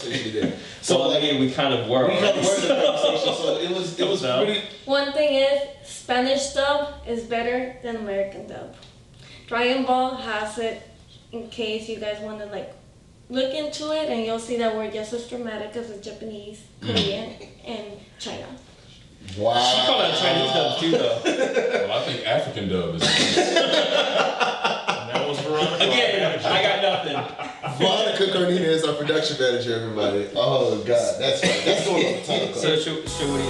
conversation then. So So I mean, we kind of were. we kind of were in the conversation. So it was pretty. One thing is, Spanish dub is better than American dub. Dragon Ball has it in case you guys want to like look into it, and you'll see that we're just as dramatic as the Japanese, Korean, and China. Wow. She called it Chinese dub too, though. Well, I think African dub is. That was Veronica. Again, I got nothing. Veronica Cornina is our production manager, everybody. Oh God, that's right. That's going on the title card. So should we?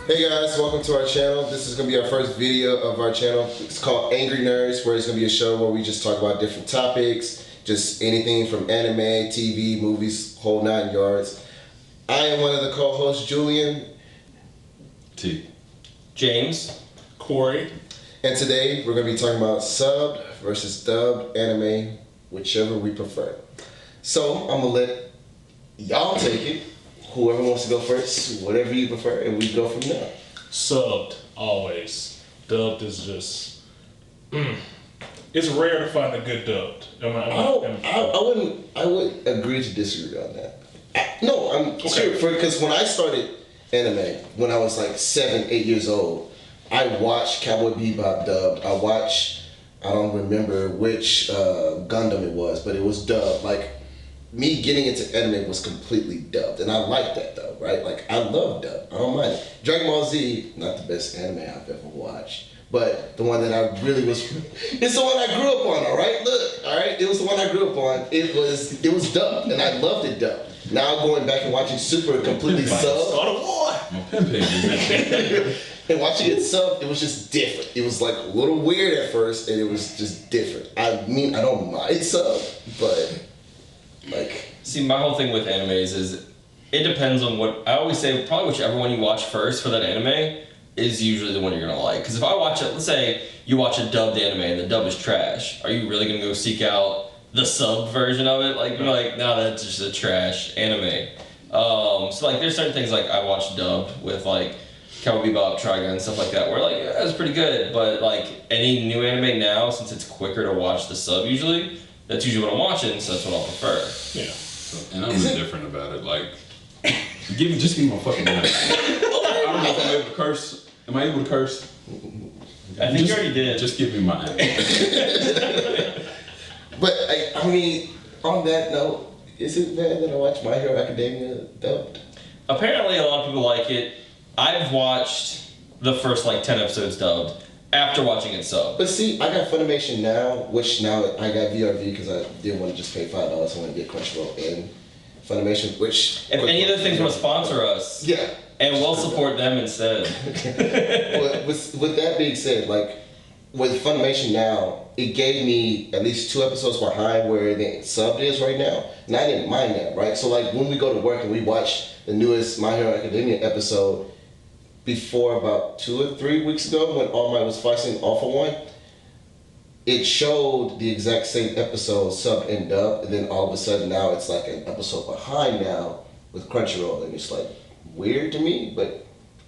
Hey guys, welcome to our channel. This is going to be our first video of our channel. It's called Angry Nerds, where it's going to be a show where we just talk about different topics, just anything from anime, TV, movies, whole 9 yards. I am one of the co-hosts, Julien. T. James. Korey. And today we're going to be talking about subbed versus dubbed anime, whichever we prefer. So I'm going to let y'all take it. Whoever wants to go first, whatever you prefer, and we go from there. Subbed, always. Dubbed is just... It's rare to find a good dubbed. I would agree to disagree on that. No, I'm serious, because when I started anime, when I was like 7, 8 years old, I watched Cowboy Bebop dubbed. I don't remember which Gundam it was, but it was dubbed. Like, me getting into anime was completely dubbed, and I like that though, right? Like, I love dub. I don't mind it. Dragon Ball Z, not the best anime I've ever watched, but the one that I really was, it's the one I grew up on, all right? Look, all right? It was the one I grew up on. It was dubbed, and I loved it dubbed. Now going back and watching Super completely subbed. Start a war! My pen page. And watching it subbed, it was just different. It was like a little weird at first, and it was just different. I mean, I don't mind sub, but like... See, my whole thing with animes is it depends on what... I always say probably whichever one you watch first for that anime is usually the one you're going to like. Because if I watch it, let's say you watch a dubbed anime and the dub is trash, are you really going to go seek out the sub version of it? Like, you're like, no, that's just a trash anime. So like there's certain things like I watched dubbed with like Cowboy Bebop, Trigun, and stuff like that where like, yeah, that was pretty good. But like any new anime now, since it's quicker to watch the sub usually, that's usually what I'm watching, so that's what I'll prefer. Yeah. And I'm indifferent about it. Like, just give me my fucking money. I don't know if I'm able to curse. Am I able to curse? I think you already did. Just give me my money. But I mean, on that note, is it bad that I watch My Hero Academia dubbed? Apparently a lot of people like it. I've watched the first like 10 episodes dubbed after watching it subbed. But see, I got Funimation now, which now I got VRV because I didn't want to just pay $5. I want to get Crunchyroll and Funimation, which... If any of those things want to sponsor us, yeah, and we'll support them instead. Well, with that being said, like, with Funimation now, it gave me at least 2 episodes behind where the sub is right now, and I didn't mind that, right? So like when we go to work and we watch the newest My Hero Academia episode before about 2 or 3 weeks ago when All Might was fighting Alpha One, it showed the exact same episode subbed and dubbed, and then all of a sudden now it's like an episode behind now with Crunchyroll, and it's like weird to me, but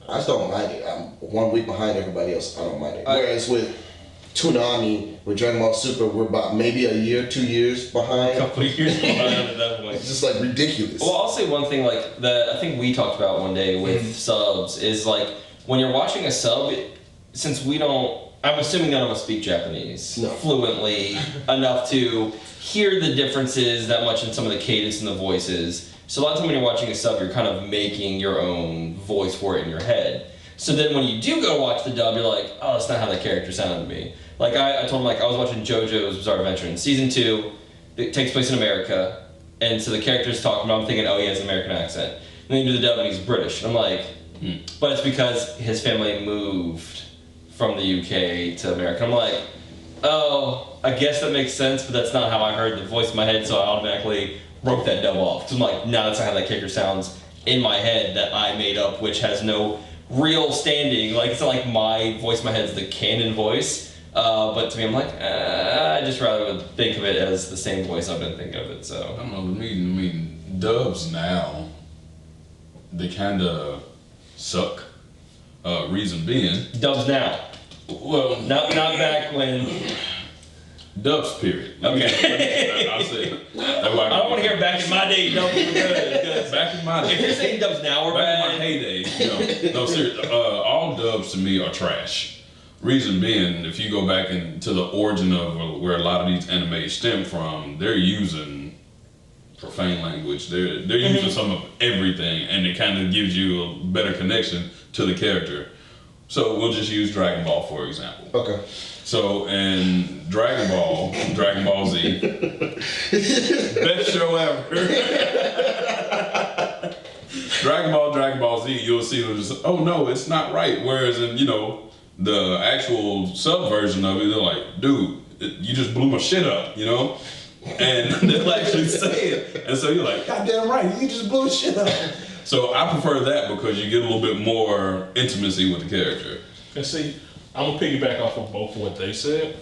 I just don't mind it. I'm 1 week behind everybody else. I don't mind it. Whereas with Toonami, with Dragon Ball Super, we're about maybe a year, 2 years behind. A couple of years behind at that point. It's just like ridiculous. Well, I'll say one thing like that I think we talked about one day with subs is like when you're watching a sub, since we don't, I'm assuming none of us speak Japanese fluently enough to hear the differences that much in some of the cadence and the voices. So a lot of times when you're watching a sub, you're kind of making your own voice for it in your head. So then when you do go watch the dub, you're like, oh, that's not how that character sounded to me. Like I told him, like I was watching JoJo's Bizarre Adventure in season 2. It takes place in America, and so the character's talking, but I'm thinking, oh, he has an American accent. And then you do the dub, and he's British. And I'm like, but it's because his family moved from the UK to America. I'm like, oh, I guess that makes sense, but that's not how I heard the voice in my head, so I automatically wrote that dub off. So I'm like, no, that's not how that character sounds in my head that I made up, which has no real standing. Like, it's not like my voice in my head is the canon voice. But to me, I'm like, I just rather would think of it as the same voice I've been thinking of it, so. I don't know, I mean, dubs now, they kind of suck. Reason being. Dubs now. Well, Not back when. dubs, period. Okay. I said. I don't want to hear back in my day dubs were good. Back in my day. If you're saying dubs now are back bad. in my heyday, no, seriously, all dubs to me are trash. Reason being, if you go back into the origin of where a lot of these animes stem from, they're using profane language. They're using some of everything, and it kind of gives you a better connection to the character. So we'll just use Dragon Ball for example. Okay. So in Dragon Ball Z, best show ever. Dragon Ball Z, you'll see them just, oh no, it's not right. Whereas in, the actual sub version of it, they're like, dude, you just blew my shit up, And they'll actually say it. And so you're like, God damn right, you just blew shit up. So I prefer that because you get a little bit more intimacy with the character. And see, I'm gonna piggyback off of both of what they said.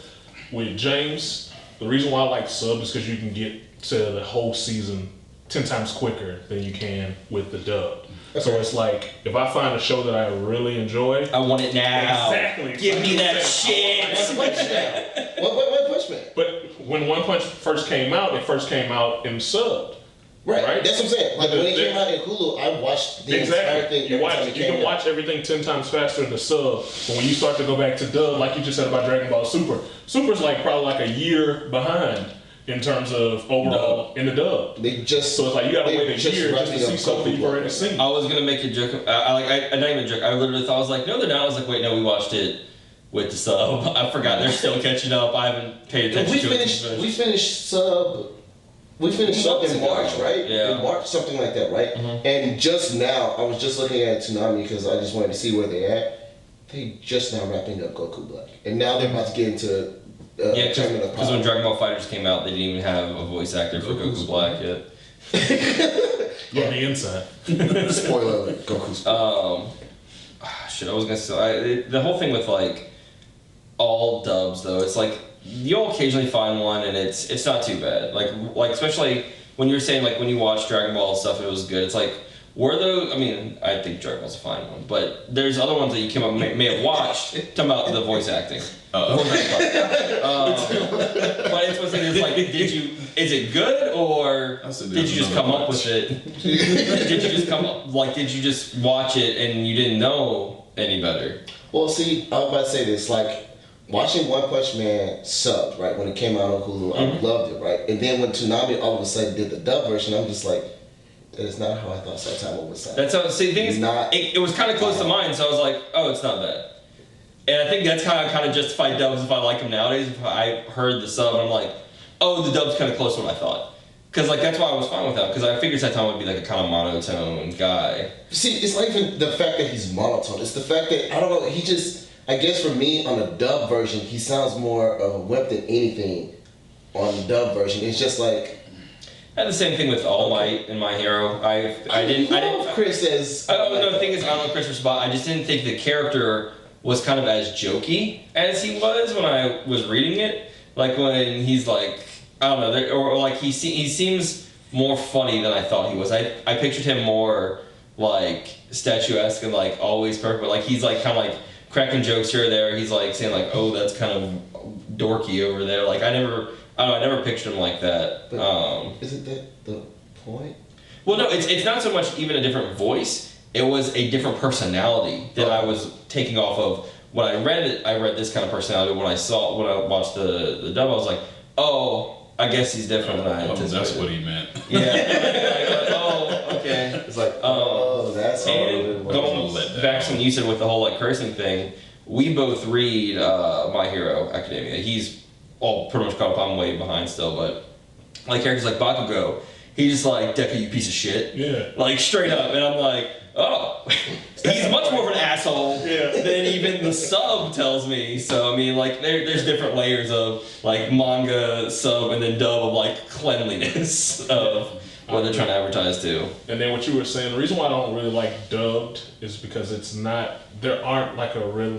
With James, the reason why I like sub is because you can get to the whole season 10 times quicker than you can with the dub. So it's like, if I find a show that I really enjoy, I want it now. Exactly. Give me that shit. One Punch Man. One Punch Man. But when One Punch first came out, it first came out in subbed. Right. Right? That's what I'm saying. Like when it came out in Hulu, I watched the entire thing. You can watch everything 10 times faster in the sub. But when you start to go back to dub, like you just said about Dragon Ball Super, Super's like probably like a year behind in terms of overall in the dub. So it's like you gotta wait a year just to see something you've already seen. I was gonna make a joke. I not even a joke. I literally thought I was like, no, they're not. I was like, wait, no, we watched it with the sub. I forgot. They're still catching up. I haven't paid attention to it. We finished sub in March, right? Yeah. In March, something like that, right? Mm-hmm. And just now, I was just looking at Toonami because I just wanted to see where they're at. They just now wrapping up Goku Black, and now they're about to get into Tournament of because Power. when Dragon Ball FighterZ came out, they didn't even have a voice actor for Goku Black yet. On the inside. Spoiler alert, Goku's. Shit, I was gonna say the whole thing with like all dubs though. It's like you'll occasionally find one, and it's not too bad. Like especially when you're saying like when you watch Dragon Ball and stuff, it was good. It's like were those? I mean, I think Dragon Ball's a fine one, but there's other ones that you may have watched. Talking about the voice acting. But it's what's it's like, is it good or did you just come up with it? Did you just watch it and you didn't know any better? Well, see, I was about to say this, like, watching One Punch Man sub, right, when it came out on Hulu, I loved it, right? And then when Toonami all of a sudden did the dub version, I'm just like, that is not how I thought Saitama would sound. That's how, see, the thing is, it was kind of close to mine, so I was like, oh, it's not bad. And I think that's kind of justified dubs if I like them nowadays. If I heard the sub and I'm like, oh, the dub's kind of close to what I thought. Because like that's why I was fine with that. Because I figured Saitama would be like a kind of monotone guy. See, it's not even the fact that he's monotone. It's the fact that, I don't know, he just, I guess for me, on the dub version, he sounds more of a wimp than anything on the dub version. It's just like... I had the same thing with All Might and My Hero. I didn't Chris as... No, the thing is, I don't know Chris Spot. I just didn't think the character was kind of as jokey as he was when I was reading it. Like when he's like, I don't know, or like he seems more funny than I thought he was. I pictured him more like statuesque and like always perfect, but like he's like kind of like cracking jokes here or there. He's like saying like, oh, that's kind of dorky over there. Like I never pictured him like that. But isn't that the point? Well, no, it's not so much even a different voice. It was a different personality that I was taking off of. When I read it, I read this kind of personality. When I watched the dub, I was like, oh, I guess he's different than I anticipated. That's what he meant. Yeah. Oh, okay. It's like, oh, that's all. And going back to when you said with the whole like cursing thing, we both read My Hero Academia. He's all pretty much caught up. I'm way behind still, but like characters like Bakugo, he's just like, Deku, you piece of shit. Yeah. Like straight up, and I'm like, oh, he's much more of an asshole than even the sub tells me. So I mean, like, there's different layers of like manga sub and then dub of like cleanliness of what they're trying to advertise to. And then what you were saying, the reason why I don't really like dubbed is because there aren't like a real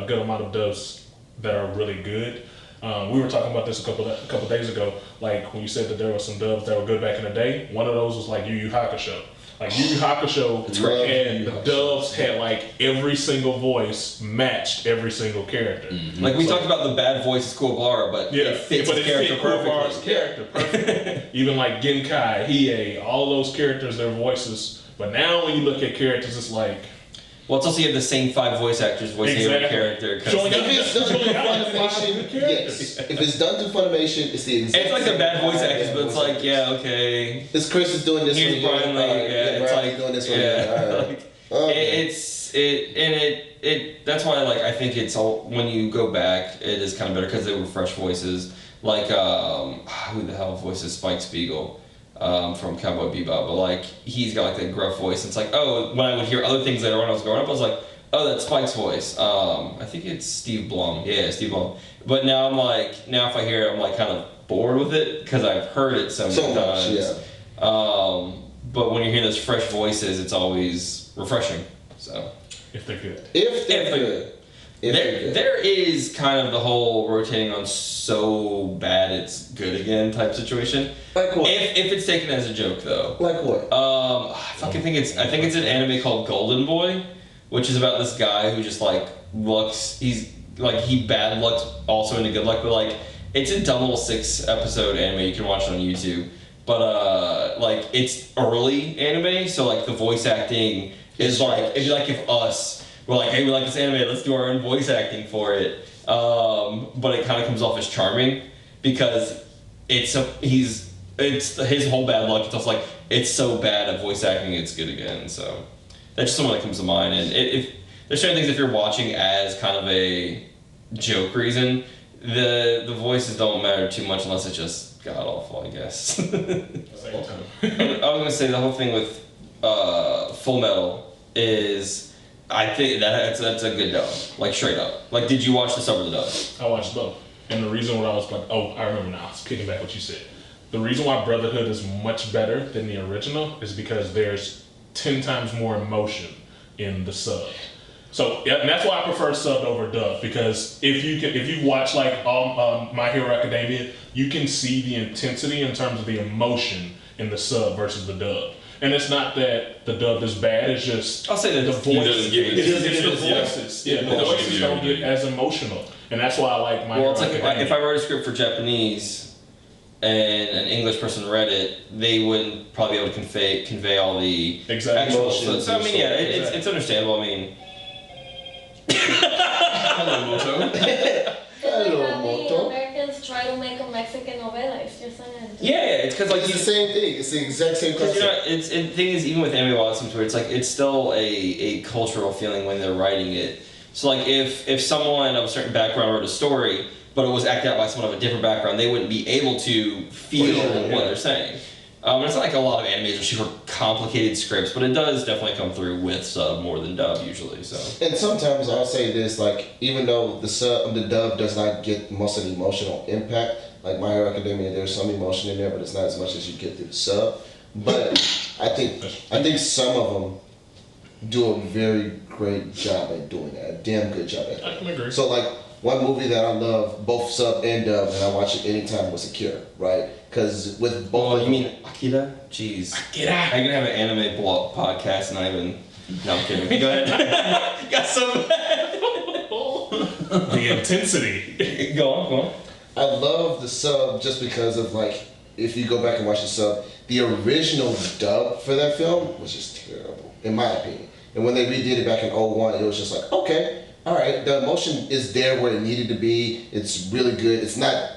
good amount of dubs that are really good. We were talking about this a couple days ago. Like when you said that there were some dubs that were good back in the day, one of those was like Yu Yu Hakusho. Like Yu Yu Hakusho had the dubs had like every single voice matched every single character. Mm-hmm. Like we talked about the bad voice is Kuwabara, but it fits his character perfectly. Even like Genkai, Hiei, all those characters, their voices. But now when you look at characters, it's like. Well, it's also you have the same 5 voice actors voicing every character. If it's done through Funimation, yes. If it's done through Funimation, it's the exact. It's like the bad voice actors, but it's like, yeah, okay. This Chris is doing this one. Here's Brian Lee. It's like doing this one. That's why I think it's all when you go back, it is kind of better because they were fresh voices. Like who the hell voices Spike Spiegel? From Cowboy Bebop, but like he's got like that gruff voice. And it's like, oh, when I would hear other things later when I was growing up, I was like, oh, that's Spike's voice. I think it's Steve Blum. Yeah, Steve Blum. But now I'm like, now if I hear it, I'm like kind of bored with it because I've heard it so many times. Yeah. But when you hear those fresh voices, it's always refreshing. So if they're good. If they're good. There is kind of the whole rotating on so bad it's good again type situation. Like what? If it's taken as a joke though. Like what? I think it's an anime called Golden Boy, which is about this guy who just like looks. He's like he bad lucks also into good luck, but like it's a dumb little 6-episode anime. You can watch it on YouTube, but like it's early anime, so like the voice acting is like if us. We're like, hey, we like this anime, let's do our own voice acting for it. But it kind of comes off as charming because it's his whole bad luck. It's also like, it's so bad at voice acting, it's good again. So that's just something that comes to mind. And if there's certain things, if you're watching as kind of a joke reason, the voices don't matter too much unless it's just god awful, I guess. I was gonna say the whole thing with Full Metal is. I think that's a good dub, like straight up. Like, did you watch the sub or the dub? I watched both, and the reason why I was like, I remember now. I was kicking back what you said. The reason why Brotherhood is much better than the original is because there's 10 times more emotion in the sub. So and that's why I prefer subbed over dub because if you watch like My Hero Academia, you can see the intensity in terms of the emotion in the sub versus the dub. And it's not that the dub is bad, it's just I'll say that the voices. It's the voices. Yeah, the voices don't get as emotional. And that's why I like My Hero Well, it's like if I wrote a script for Japanese and an English person read it, they wouldn't probably be able to convey all the actual emotions. So I mean, yeah, it's understandable. I mean, hello, Moto. Hello, Americans try to make a Mexican novela. It's just it's because like it's the same thing. It's the exact same concept. The thing is, even with anime Watsons, where it's like it's still a cultural feeling when they're writing it. So like if someone of a certain background wrote a story, but it was acted out by someone of a different background, they wouldn't be able to feel what they're saying. It's not like a lot of animes are super complicated scripts, but it does definitely come through with sub more than dub usually. So. And sometimes I'll say this, like even though the dub does not get most of the emotional impact, like My Hero Academia, there's some emotion in there, but it's not as much as you get through the sub. But I think some of them do a very great job at doing that, a damn good job at that. I can agree. So like one movie that I love, both sub and dub, and I watch it anytime was Akira, right? Because with both. Oh, you mean Akira? Jeez. Akira. I'm gonna have an anime blog podcast, and I even. No, I'm kidding. Go ahead. Got so bad. The intensity. Go on. I love the sub just because of like, if you go back and watch the sub, the original dub for that film was just terrible, in my opinion. And when they redid it back in 2001, it was just like, okay, all right, the emotion is there where it needed to be. It's really good. It's not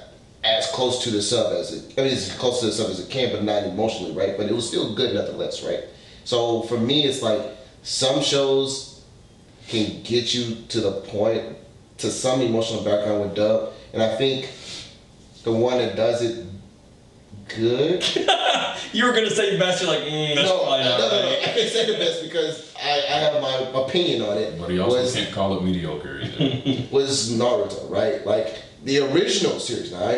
as close to the sub as it's close to the sub as it can, but not emotionally, right? But it was still good nonetheless, right? So for me, it's like some shows can get you to the point, to some emotional background with dub, and I think the one that does it good. You were gonna say best. You're like, that's probably not right. I can't say the best because I have my opinion on it. But he also can't call it mediocre either. Was Naruto, right? Like the original series. Now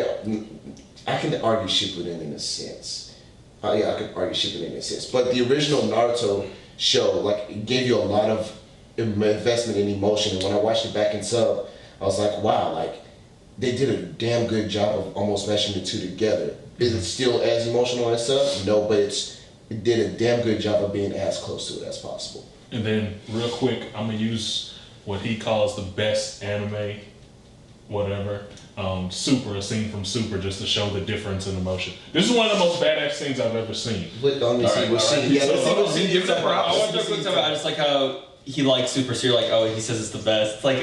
I can argue Shippuden in a sense. I can argue Shippuden in a sense. But the original Naruto show, like, it gave you a lot of investment in emotion. And when I watched it back in sub, I was like, wow, like they did a damn good job of almost meshing the two together. Is it still as emotional as sub? No, but it's did a damn good job of being as close to it as possible. And then, real quick, I'm gonna use what he calls the best anime, whatever. Super, a scene from Super, just to show the difference in emotion. This is one of the most badass scenes I've ever seen. But on this, we're seeing. Yeah, let's see. Give it props. I want to quick time. I just like how he likes Super. So you're like, oh, he says it's the best. It's like,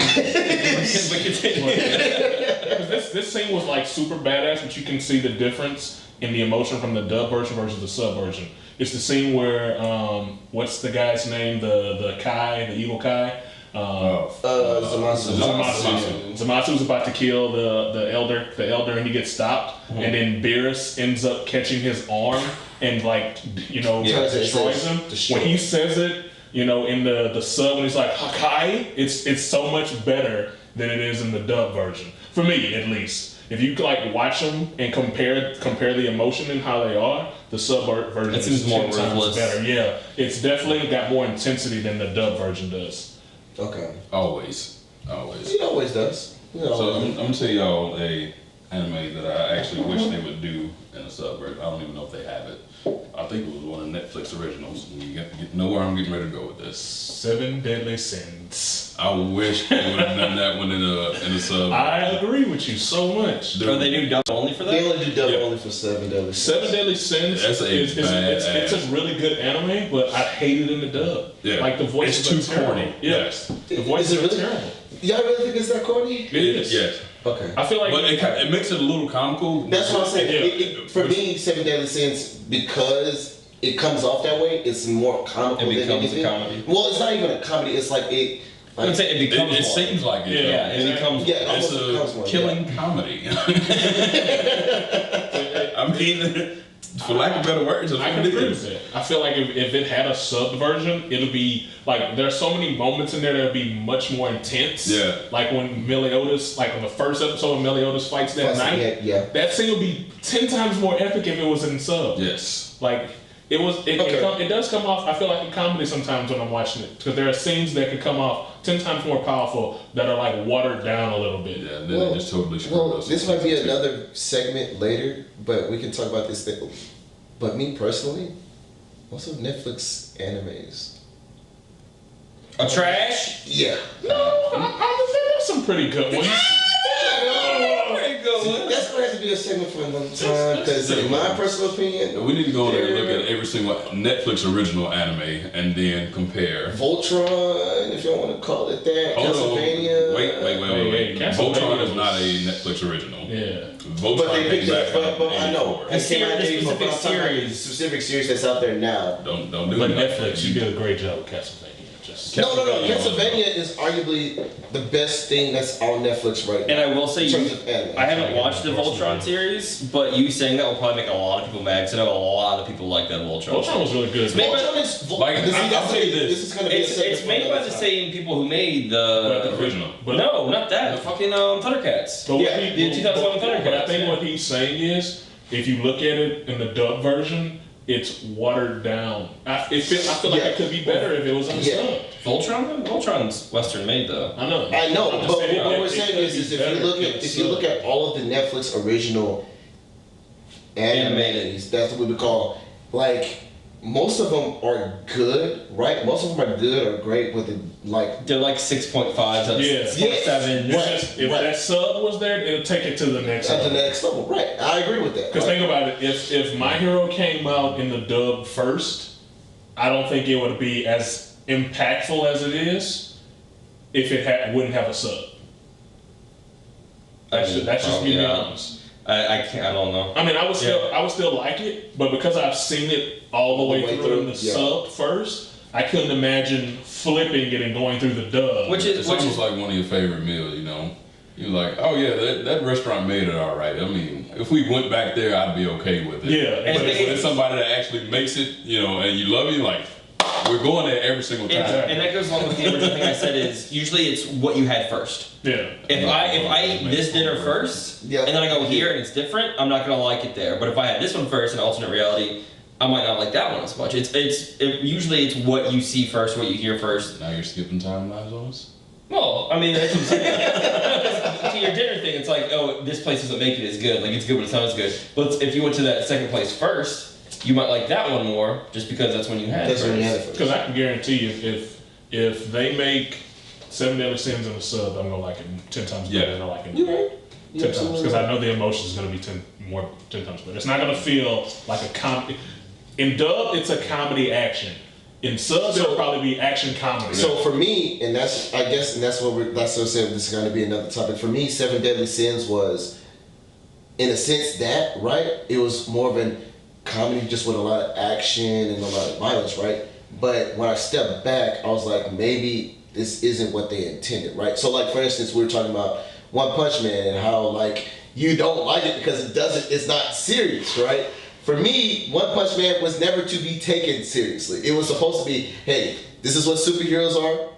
this scene was like super badass, but you can see the difference in the emotion from the dub version versus the sub version. It's the scene where what's the guy's name? The Kai, the evil Kai. Zamatsu's about to kill the elder, and he gets stopped, and then Beerus ends up catching his arm and destroys him. When he says it, in the sub, when he's like Hakai, it's so much better than it is in the dub version. For me, at least. If you like watch them and compare the emotion and how they are, the sub version is more 10 times better. Yeah, it's definitely got more intensity than the dub version does. Okay. Always. It always does. So I'm gonna tell y'all a anime that I actually wish they would do in a sub version. I don't even know if they have it. I think it was one of Netflix originals. You know where I'm getting ready to go with this. 7 Deadly Sins. I wish they would have done that one in a sub. I agree with you so much. They do dub only for that? They only do dub only for 7 Deadly Sins. 7 Deadly Sins it's a really good anime, but I hate it in the dub. Yeah. Like the voice is too corny. Yes. The voice is really terrible. Y'all really think it's that corny? It is. Yes. Okay. I feel like But it makes it a little comical. That's what I'm saying. Yeah. For me, 7 Deadly Sins, because it comes off that way, it's more comical It than becomes anything. a comedy. Well, it's not even a comedy. It's like it. I would say it becomes It one. seems like it. Yeah, it becomes Yeah, It's almost becomes a one. killing comedy. I mean, for lack of better words, I can agree with that. I feel like if it had a sub version, it'll be like there's so many moments in there that'll be much more intense. Yeah. Like when Meliodas, like on the first episode when Meliodas fights that knight. Yeah. That scene would be 10 times more epic if it was in sub. Yes. Like it was. It does come off. I feel like in comedy sometimes when I'm watching it because there are scenes that could come off 10 times more powerful that are like watered down a little bit. Yeah, and then they just totally screwed us. This might be another segment later, but we can talk about this thing. But me personally, what's up Netflix animes? a trash. Yeah. There's some pretty good ones. Pretty good one. That's gonna have to be a segment for another time, because in my personal opinion, We need to go in there and look at every single Netflix original anime and then compare. Voltron, if you don't want to call it that, Hold on. Castlevania. Wait. Castlevania Voltron is was- not a Netflix original. Yeah. Voltron But they came picked back it, but in I know. 84. A series, But specific I'm talking about series. the specific series that's out there now. Don't do But that. Netflix, you did a great job with Castlevania. Just No. Castlevania is arguably the best thing that's on Netflix right now. And I will say, in terms of anime. I haven't watched the Voltron series, but you saying that will probably make a lot of people mad because I know a lot of people like that Voltron. Voltron was really good. Voltron is Like, I'll say this. This is gonna be a segment It's for made by another the time. same people who made But the the original. But no, not that. Fucking Thundercats. But Yeah, the 2011 Thundercats. But I think what he's saying is, if you look at it in the dub version, it's watered down. I feel like it could be better if it was on Yeah. sub. Voltron's Western made though. I know. I know, I'm just but saying, what we're it saying could is be if you better look in at the if you look sub. at all of the Netflix original animes, that's what we would call, like, most of them are good, right? Most of them are good or great with the like. They're like 6.5s, Yeah. 6.7. It's just, if that sub was there, it'll take it to the next At the level. next level, right? I agree with that. Because right? think about it, if My Hero came out in the dub first, I don't think it would be as impactful as it is if it wouldn't have a sub. That's just me being honest. I can't. I don't know. I mean, I would still like it, but because I've seen it all the way through in the sub first, I couldn't imagine flipping it and going through the dub. It's almost like one of your favorite meals, you know? You're like, oh yeah, that restaurant made it all right. I mean, if we went back there, I'd be okay with it. Yeah. But if it's somebody that actually makes it, you know, and you love it, like, we're going there every single time. And that goes along with the original thing I said is usually it's what you had first. Yeah. If I eat this dinner first, and then I go here and it's different, I'm not gonna like it there. But if I had this one first in alternate reality, I might not like that one as much. Usually it's what you see first, what you hear first. Now you're skipping timelines on us? Well, I mean, that's what I'm saying. To your dinner thing, it's like, oh, this place doesn't make it as good. Like, it's good, but it's not as good. But if you went to that second place first, you might like that one more just because that's when you had it. Because I can guarantee you, if they make 7 Deadly Sins in a sub, I'm gonna like it 10 times better than I like it. You're right. 10 times, because I know the emotion is gonna be 10 times better. It's not gonna feel like a comedy. In dub, it's a comedy action. In sub, it'll probably be action comedy. So for me, and that's what I said. This is going to be another topic. For me, 7 Deadly Sins was, in a sense, that right. It was more of a comedy, just with a lot of action and a lot of violence, right? But when I stepped back, I was like, maybe this isn't what they intended, right? So, like for instance, we were talking about One Punch Man and how like you don't like it because it's not serious, right? For me, One Punch Man was never to be taken seriously. It was supposed to be, hey, this is what superheroes are.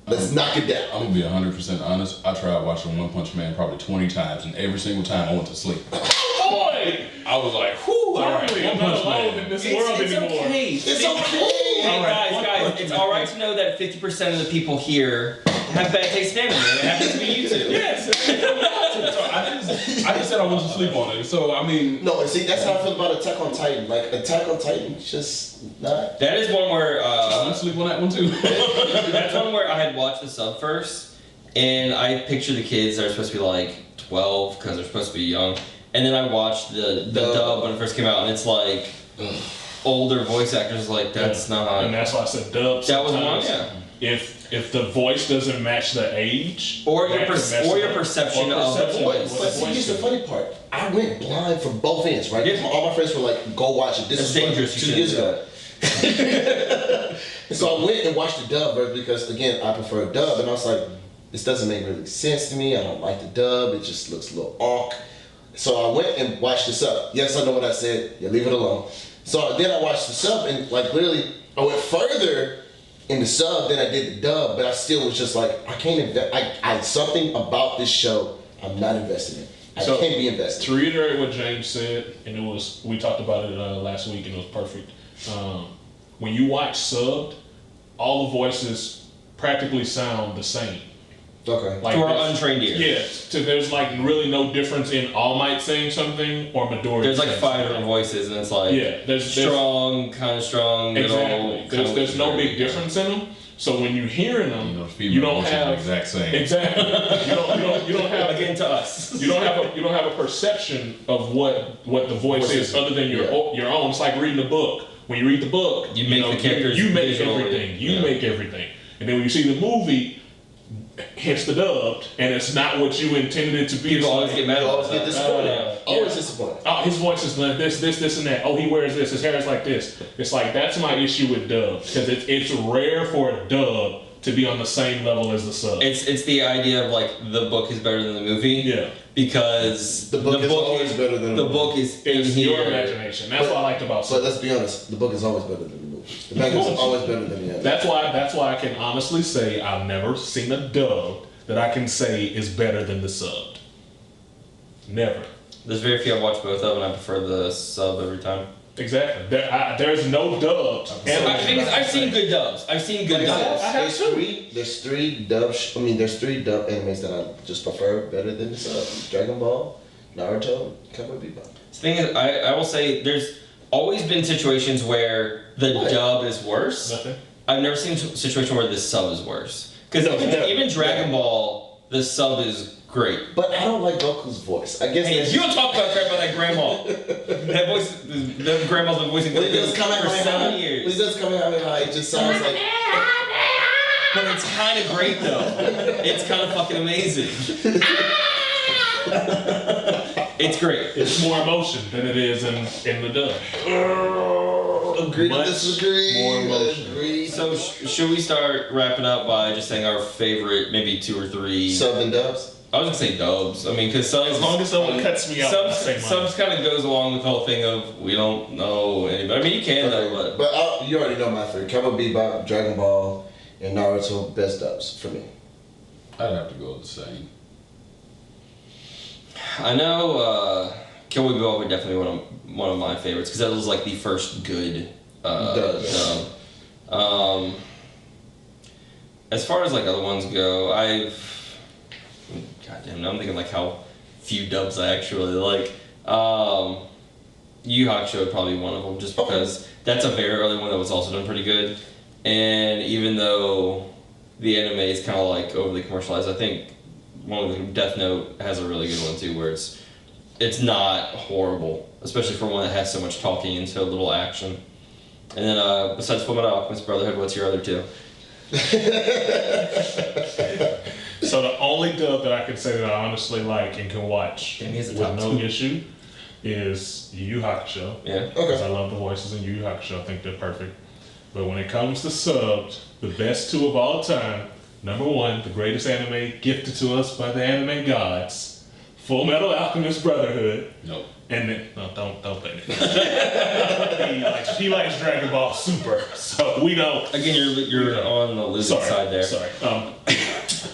Let's knock it down. I'm gonna be 100% honest. I tried watching One Punch Man probably 20 times, and every single time I went to sleep. Boy! I was like, whew, all right, I'm not alone in this world anymore. Okay. It's okay. Hey, guys, it's alright to know that 50% of the people here have bad taste in anime. It happens to be you two. Yes. So I just said I went to sleep on it. So I mean, No, see, that's how I feel about Attack on Titan. Like Attack on Titan, just not. That is one where I went to sleep on that one too. that's one where I had watched the sub first, and I pictured the kids that are supposed to be like 12 because they're supposed to be young, and then I watched the dub when it first came out, and it's like older voice actors. Like that's not. And that's why I said dub. That was one, yeah. If the voice doesn't match the age, or your perception of the voice. But see, here's the funny part. I went blind from both ends, right? Yeah. All my friends were like, "Go watch it." This That's is dangerous. 2 years ago. So I went and watched the dub version because, again, I prefer dub, and I was like, "This doesn't make really sense to me. I don't like the dub. It just looks a little awk." So I went and watched the sub. Yes, I know what I said. Yeah, leave it alone. So then I watched the sub, and like literally, I went further in the sub than I did the dub, but I still was just like, I can't invest. I something about this show I'm not invested in. I can't be invested. To reiterate what James said, and we talked about it last week, and it was perfect. When you watch subbed, all the voices practically sound the same. Okay. Like to our untrained ears. Yeah. So there's like really no difference in All Might saying something or Midori. There's like 5 different voices, and it's like there's strong, kind of strong, exactly. middle. There's no big difference in them. So when you're hearing them, you don't have the exact same. Exactly. You don't have again to us. You don't have a perception of what the voice is other than your own. It's like reading a book. When you read the book, you make the characters. You make everything. You make everything. And then when you see the movie, hits the dubbed, and it's not what you intended it to be. People always get mad. Always get disappointed. Always disappointed. Oh, his voice is like this, and that. Oh, he wears this. His hair is like this. It's like that's my issue with dubs because it's rare for a dub to be on the same level as the sub. It's the idea of like the book is better than the movie. Yeah. Because the book is always better than the book is in it's here. your imagination. That's what I liked about sub. But let's be honest, the book is always better than the movie. The manga is always better than the anime. That's why I can honestly say I've never seen a dub that I can say is better than the subbed. Never. There's very few I've watched both of, and I prefer the sub every time. Exactly. There's no dubs. I've seen good dubs. I've seen good dubs. There's three dub animes that I just prefer better than the sub. Dragon Ball, Naruto, Cowboy Bebop. The thing is, I will say there's always been situations where the dub is worse. Nothing. I've never seen a situation where the sub is worse. Because even Dragon Ball, the sub is great. But I don't like Goku's voice. I guess. Hey, you don't talk about crap about that grandma. That voice, the grandma's been voicing when he does for 7 years. When he does Kamehameha, it just sounds like. But it's kind of great though. It's kind of fucking amazing. It's great. It's more emotion than it is in the dub. Agree to disagree. More emotion. Agree. So should we start wrapping up by just saying our favorite, maybe 2 or 3 sub and dubs? I was gonna say dubs. I mean, because subs. As long as someone cuts me out, subs kind of goes along with the whole thing of we don't know anybody. I mean, you can though, but you already know my three: Cowboy Bebop, Dragon Ball, and Naruto. Best dubs for me. I'd have to go with the same. I know Cowboy Bebop would definitely be one of my favorites because that was like the first good dub. As far as like other ones go, goddamn, now I'm thinking like how few dubs I actually like. Yu Yu Hakusho would probably be one of them, just because that's a very early one that was also done pretty good. And even though the anime is kind of like overly commercialized, I think one of the Death Note has a really good one too, where it's not horrible, especially for one that has so much talking and so little action. And then besides Fullmetal Alchemist Brotherhood, what's your other two? So the only dub that I can say that I honestly like and can watch with no issue is Yu Yu Hakusho. Yeah. Because I love the voices in Yu Yu Hakusho. I think they're perfect. But when it comes to subs, the best two of all time, number one, the greatest anime gifted to us by the anime gods, Fullmetal Alchemist Brotherhood. Nope. And then, no, don't blame it. he likes Dragon Ball Super, so we don't. Again, you're on the losing side there. Sorry.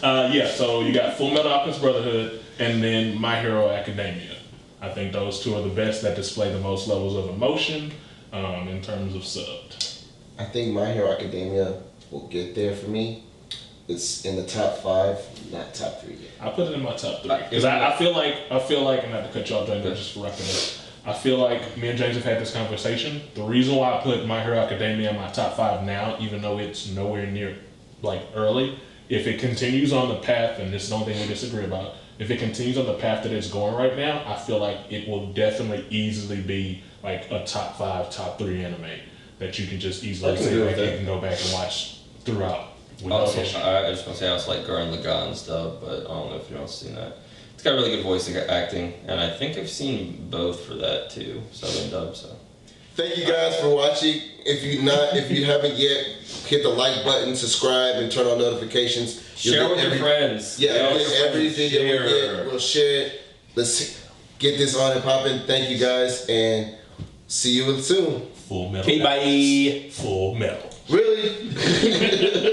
Yeah, so you got Fullmetal Alchemist Brotherhood and then My Hero Academia. I think those two are the best that display the most levels of emotion in terms of subbed. I think My Hero Academia will get there for me. It's in the top 5, not top 3 yet. I put it in my top 3 because I feel like, and not to cut y'all down, just for wrapping up. I feel like me and James have had this conversation. The reason why I put My Hero Academia in my top 5 now, even though it's nowhere near like early, if it continues on the path, and this is the only thing we disagree about, if it continues on the path that it's going right now, I feel like it will definitely easily be like a top 5, top 3 anime that you can just easily say like you can go back and watch throughout. Also, I just want to say I also like Gurren Lagann stuff, but I don't know if you've seen that. It's got really good voice acting, and I think I've seen both for that too, sub and dub. So, thank you guys for watching. If you haven't yet, hit the like button, subscribe, and turn on notifications. Share with your friends. Yeah, every video we get, we'll share it. Let's get this on and popping. Thank you guys, and see you soon. Full Metal. Okay, bye. Full Metal. Really?